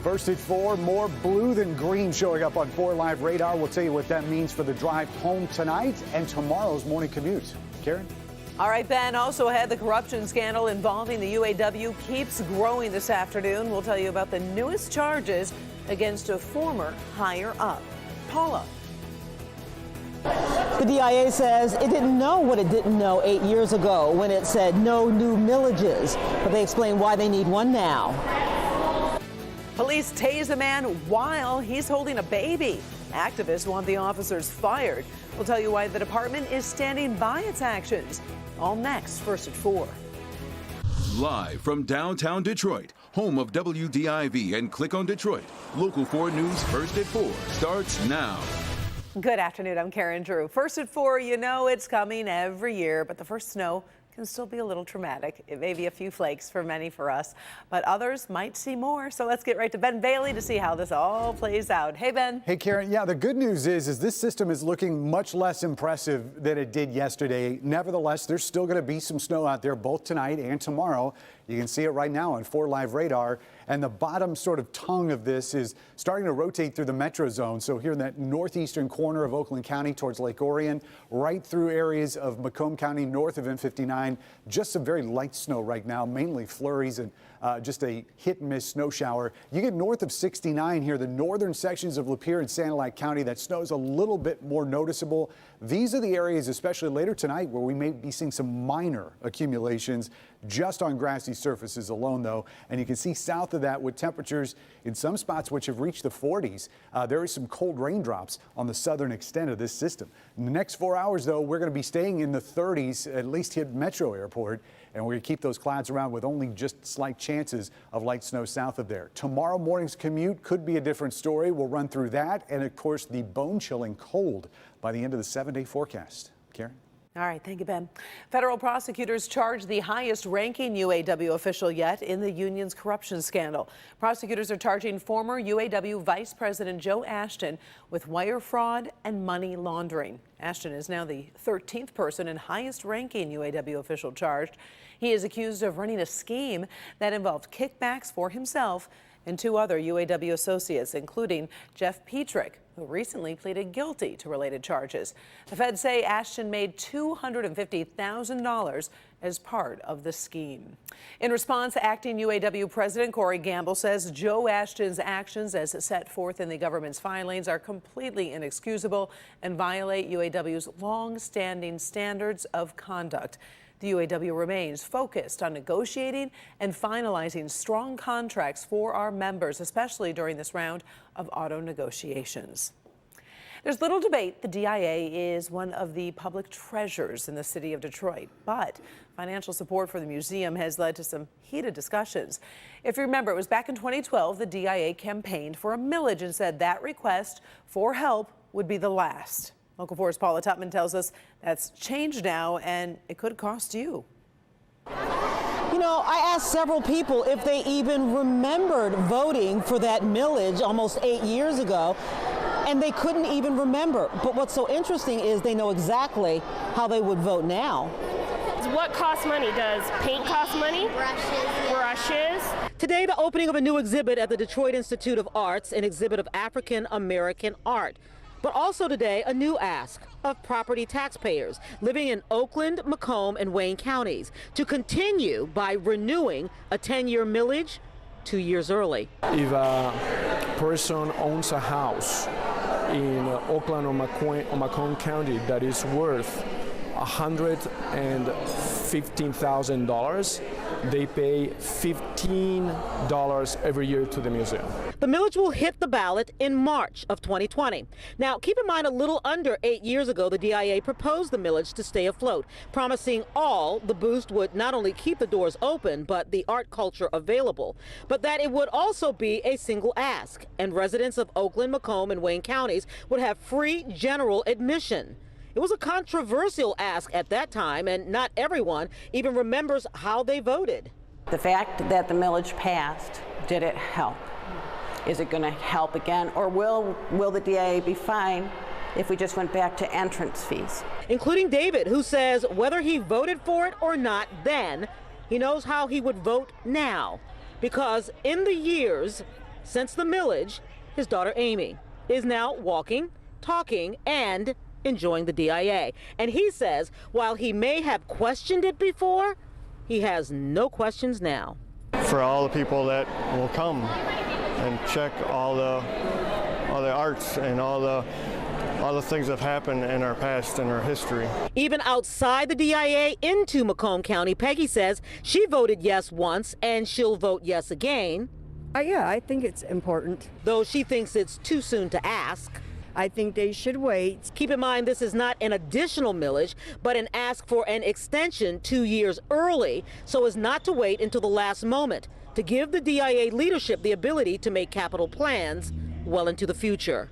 First at 4, more blue than green showing up on 4 Live radar. We'll tell you what that means for the drive home tonight and tomorrow's morning commute. Karen? All right, Ben, also ahead, the corruption scandal involving the UAW keeps growing this afternoon. We'll tell you about the newest charges against a former higher up. Paula. The DIA says it didn't know what it didn't know 8 years ago when it said no new millages, but they explain why they need one now. Police tase a man while he's holding a baby. Activists want the officers fired. We'll tell you why the department is standing by its actions. All next, first at 4. Live from downtown Detroit, home of WDIV and Click on Detroit, Local 4 News First at 4 starts now. Good afternoon, I'm Karen Drew. First at 4, you know it's coming every year, but the first snow can still be a little traumatic. It may be a few flakes for many for us, but others might see more. So let's get right to Ben Bailey to see how this all plays out. Hey, Ben. Hey, Karen. Yeah, the good news is this system is looking much less impressive than it did yesterday. Nevertheless, there's still going to be some snow out there both tonight and tomorrow. You can see it right now on 4 Live radar. And the bottom sort of tongue of this is starting to rotate through the metro zone. So here in that northeastern corner of Oakland County towards Lake Orion, right through areas of Macomb County north of M59. Just some very light snow right now, mainly flurries and just a hit and miss snow shower. You get north of 69 here, the northern sections of Lapeer and Sanilac County, that snow's a little bit more noticeable. These are the areas, especially later tonight, where we may be seeing some minor accumulations just on grassy surfaces alone, though. And you can see south of that with temperatures in some spots which have reached the 40s. There is some cold raindrops on the southern extent of this system. In the next 4 hours, though, we're going to be staying in the 30s, at least here at Metro Airport. And we're going to keep those clouds around with only just slight chances of light snow south of there. Tomorrow morning's commute could be a different story. We'll run through that. And of course, the bone-chilling cold by the end of the 7-day forecast. Karen? All right, thank you, Ben. Federal prosecutors charged the highest-ranking UAW official yet in the union's corruption scandal. Prosecutors are charging former UAW Vice President Joe Ashton with wire fraud and money laundering. Ashton is now the 13th person and highest-ranking UAW official charged. He is accused of running a scheme that involved kickbacks for himself and 2 other UAW associates, including Jeff Petrick, who recently pleaded guilty to related charges. The feds say Ashton made $250,000 as part of the scheme. In response, acting UAW President Corey Gamble says Joe Ashton's actions as set forth in the government's filings are completely inexcusable and violate UAW's long-standing standards of conduct. The UAW remains focused on negotiating and finalizing strong contracts for our members, especially during this round of auto negotiations. There's little debate the DIA is one of the public treasures in the city of Detroit, but financial support for the museum has led to some heated discussions. If you remember, it was back in 2012 the DIA campaigned for a millage and said that request for help would be the last. Local 4's Paula Tutman tells us that's changed now, and it could cost you. You know, I asked several people if they even remembered voting for that millage almost 8 years ago, and they couldn't even remember. But what's so interesting is they know exactly how they would vote now. What costs money? Does paint cost money? Brushes. Today, the opening of a new exhibit at the Detroit Institute of Arts, an exhibit of African American art. But also today, a new ask of property taxpayers living in Oakland, Macomb, and Wayne counties to continue by renewing a 10-year millage 2 years early. If a person owns a house in Oakland or Macomb County that is worth $115,000, they pay $15 every year to the museum. The millage will hit the ballot in March of 2020. Now, keep in mind, a little under 8 years ago, the DIA proposed the millage to stay afloat, promising all the boost would not only keep the doors open, but the art culture available, but that it would also be a single ask, and residents of Oakland, Macomb, and Wayne counties would have free general admission. It was a controversial ask at that time, and not everyone even remembers how they voted. The fact that the millage passed, did it help? Is it going to help again, or will the DIA be fine if we just went back to entrance fees? Including David, who says whether he voted for it or not then, he knows how he would vote now. Because in the years since the millage, his daughter Amy is now walking, talking, and enjoying the DIA. And he says while he may have questioned it before, he has no questions now. For all the people that will come and check all the arts and all the things that have happened in our past and our history. Even outside the DIA into Macomb County, Peggy says she voted yes once and she'll vote yes again. Yeah, I think it's important. Though she thinks it's too soon to ask. I think they should wait. Keep in mind, this is not an additional millage, but an ask for an extension 2 years early so as not to wait until the last moment to give the DIA leadership the ability to make capital plans well into the future.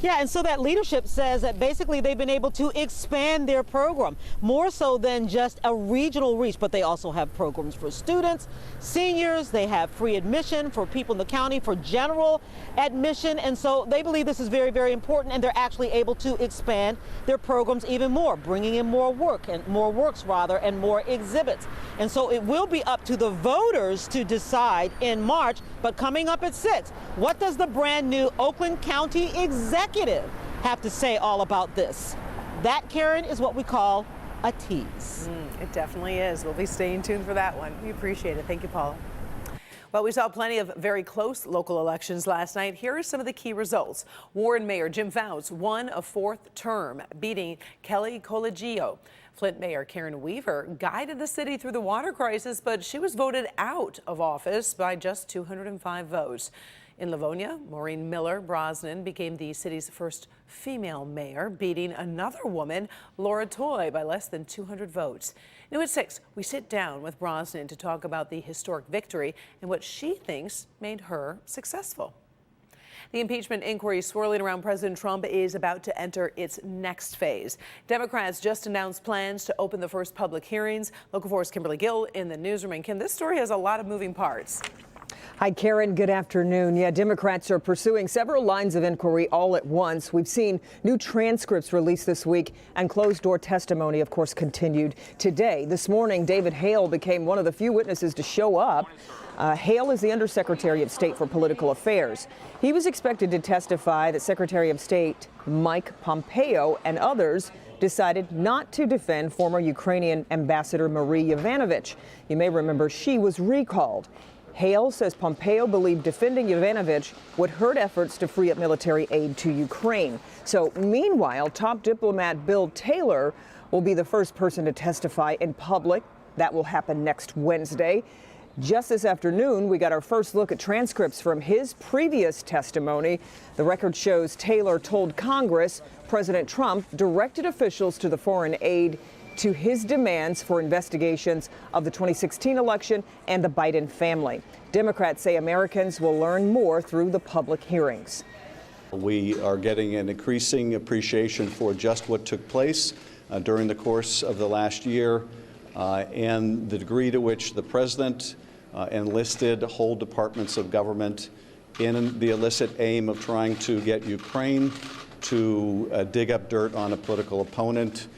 Yeah, and so that leadership says that basically they've been able to expand their program, more so than just a regional reach, but they also have programs for students, seniors, they have free admission for people in the county, for general admission, and so they believe this is very, very important, and they're actually able to expand their programs even more, bringing in more work, and more works rather, and more exhibits. And so it will be up to the voters to decide in March, but coming up at 6, what does the brand new Oakland County Executive have to say all about this? That, Karen, is what we call a tease. It definitely is. We'll be staying tuned for that one. We appreciate it. Thank you, Paula. Well, we saw plenty of very close local elections last night. Here are some of the key results. Warren Mayor Jim Fouts won a 4th term, beating Kelly Colegio. Flint Mayor Karen Weaver guided the city through the water crisis, but she was voted out of office by just 205 votes. In Livonia, Maureen Miller Brosnan became the city's first female mayor, beating another woman, Laura Toy, by less than 200 votes. New at 6, we sit down with Brosnan to talk about the historic victory and what she thinks made her successful. The impeachment inquiry swirling around President Trump is about to enter its next phase. Democrats just announced plans to open the first public hearings. Local 4's Kimberly Gill in the newsroom. And Kim, this story has a lot of moving parts. Hi, Karen. Good afternoon. Yeah, Democrats are pursuing several lines of inquiry all at once. We've seen new transcripts released this week, and closed-door testimony, of course, continued today. This morning, David Hale became one of the few witnesses to show up. Hale is the Undersecretary of State for Political Affairs. He was expected to testify that Secretary of State Mike Pompeo and others decided not to defend former Ukrainian Ambassador Marie Yovanovitch. You may remember she was recalled. Hale says Pompeo believed defending Yovanovitch would hurt efforts to free up military aid to Ukraine. So meanwhile, top diplomat Bill Taylor will be the first person to testify in public. That will happen next Wednesday. Just this afternoon, we got our first look at transcripts from his previous testimony. The record shows Taylor told Congress President Trump directed officials to the foreign aid to his demands for investigations of the 2016 election and the Biden family. Democrats say Americans will learn more through the public hearings. We are getting an increasing appreciation for just what took place during the course of the last year and the degree to which the president enlisted whole departments of government in the illicit aim of trying to get Ukraine to dig up dirt on a political opponent.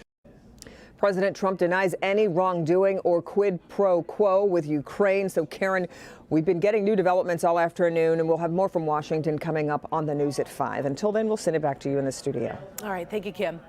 President Trump denies any wrongdoing or quid pro quo with Ukraine. So, Karen, we've been getting new developments all afternoon, and we'll have more from Washington coming up on the news at 5. Until then, we'll send it back to you in the studio. All right. Thank you, Kim.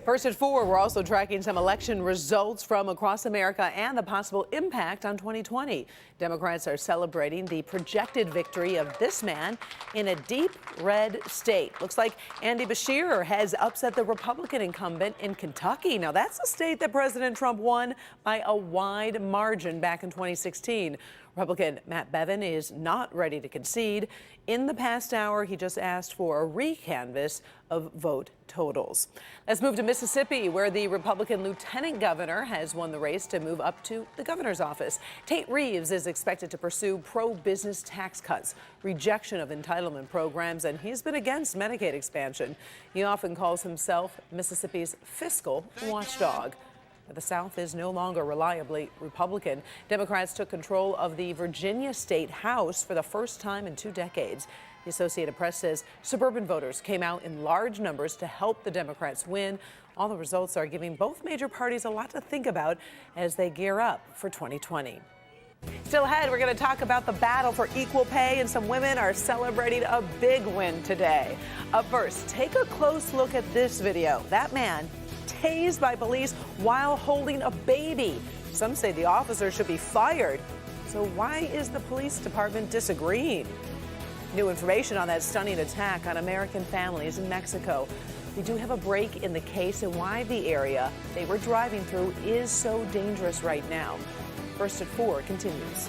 First at 4, we're also tracking some election results from across America and the possible impact on 2020. Democrats are celebrating the projected victory of this man in a deep red state. Looks like Andy Beshear has upset the Republican incumbent in Kentucky. Now, that's a state that President Trump won by a wide margin back in 2016. Republican Matt Bevin is not ready to concede. In the past hour, he just asked for a recanvass of vote totals. Let's move to Mississippi, where the Republican lieutenant governor has won the race to move up to the governor's office. Tate Reeves is expected to pursue pro-business tax cuts, rejection of entitlement programs, and he's been against Medicaid expansion. He often calls himself Mississippi's fiscal watchdog. The South is no longer reliably Republican. Democrats took control of the Virginia State House for the first time in 2 decades. The Associated Press says suburban voters came out in large numbers to help the Democrats win. All the results are giving both major parties a lot to think about as they gear up for 2020. Still ahead, we're going to talk about the battle for equal pay, and some women are celebrating a big win today. Up first, take a close look at this video. That man tased by police while holding a baby. Some say the officer should be fired. So why is the police department disagreeing? New information on that stunning attack on American families in Mexico. We do have a break in the case and why the area they were driving through is so dangerous right now. First at 4 continues.